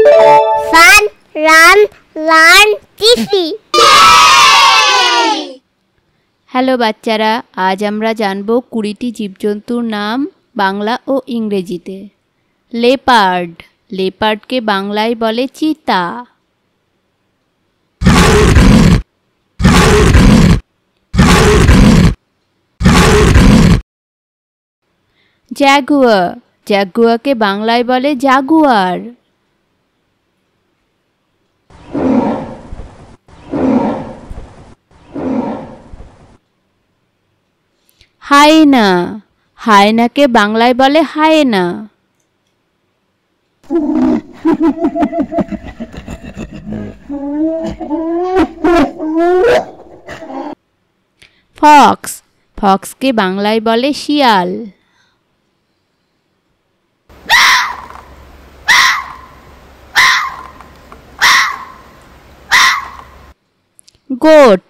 Fun, run, learn, টিফি। Hello বাচ্চারা, আজ আমরা জানব 20টি জীবজন্তুর নাম বাংলা ও ইংরেজিতে। লেপার্ড, লেপার্ডকে বাংলায় বলে চিতা। জ্যাগুয়ার, জ্যাগুয়ারকে বাংলায় বলে জাগুয়ার। হায়েনা, হায়েনাকে বাংলায় বলে হায়েনা। ফক্স, ফক্সকে বাংলায় বলে শিয়াল। গোট,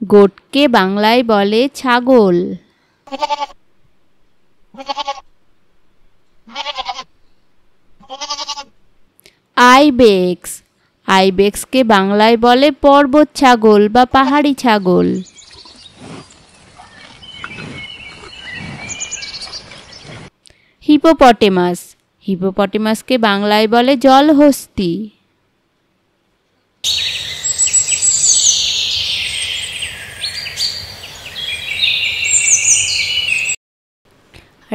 গোটকে বাংলায় বলে ছাগল। আইবেক্স, আইবেক্সকে বাংলায় বলে পর্বত ছাগল বা পাহাড়ি ছাগল। হিপোপটেমাস, হিপোপটেমাসকে বাংলায় বলে জলহস্তী।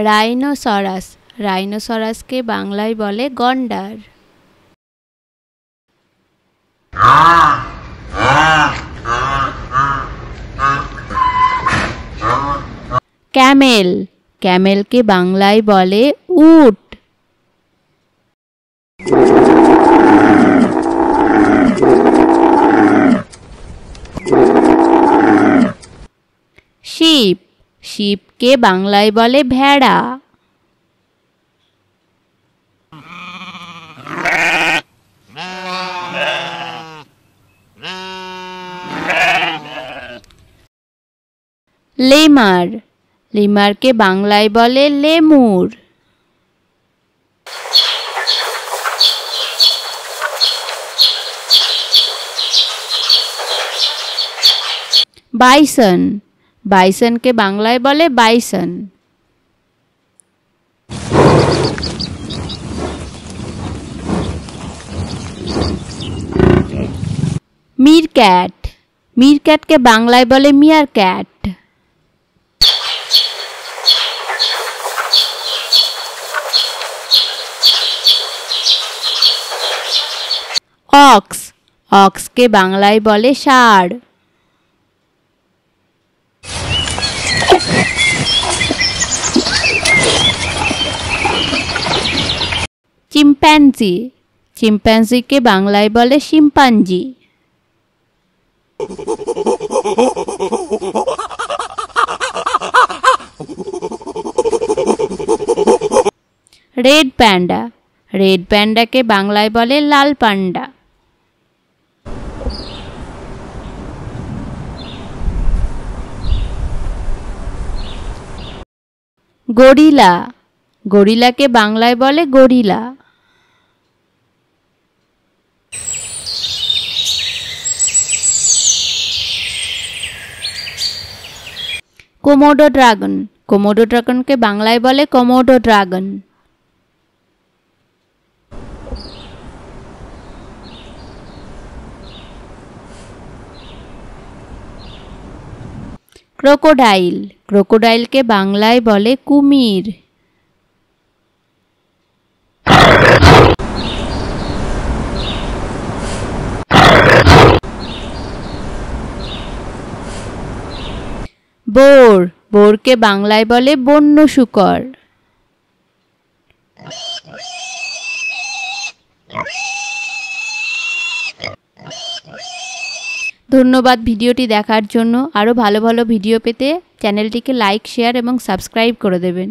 রাইনোসরাস, রাইনোসরাসকে বাংলায় বলে গন্ডার। ক্যামেল, ক্যামেলকে বাংলায় বলে উট। শিপ, শিপকে বাংলায় বলে ভেড়া। লেমার, লেমারকে বাংলায় বলে লেমুর। বাইসন, বাইসনকে বাংলায় বলে বাইসন। মিরক্যাট, মিরক্যাটকে বাংলায় বলে মিয়ারক্যাট। অক্স, অক্সকে বাংলায় বলে ষাঁড়। চিম্প্যাঞ্জি, চিম্প্যাঞ্জিকে বাংলায় বলে শিম্পাঞ্জি। রেড প্যান্ডা, রেড প্যান্ডাকে বাংলায় বলে লাল পান্ডা। গরিলা, গরিলাকে বাংলায় বলে গরিলা। কোমোডো ড্রাগন, কোমোডো ড্রাগনকে বাংলায় বলে কোমোডো ড্রাগন। ক্রোকোডাইল, ক্রোকোডাইলকে বাংলায় বলে কুমির। বোর, বোরকে বাংলায় বলে বন্য শূকর। ধন্যবাদ ভিডিওটি দেখার জন্য। আরও ভালো ভালো ভিডিও পেতে চ্যানেলটিকে লাইক, শেয়ার এবং সাবস্ক্রাইব করে দেবেন।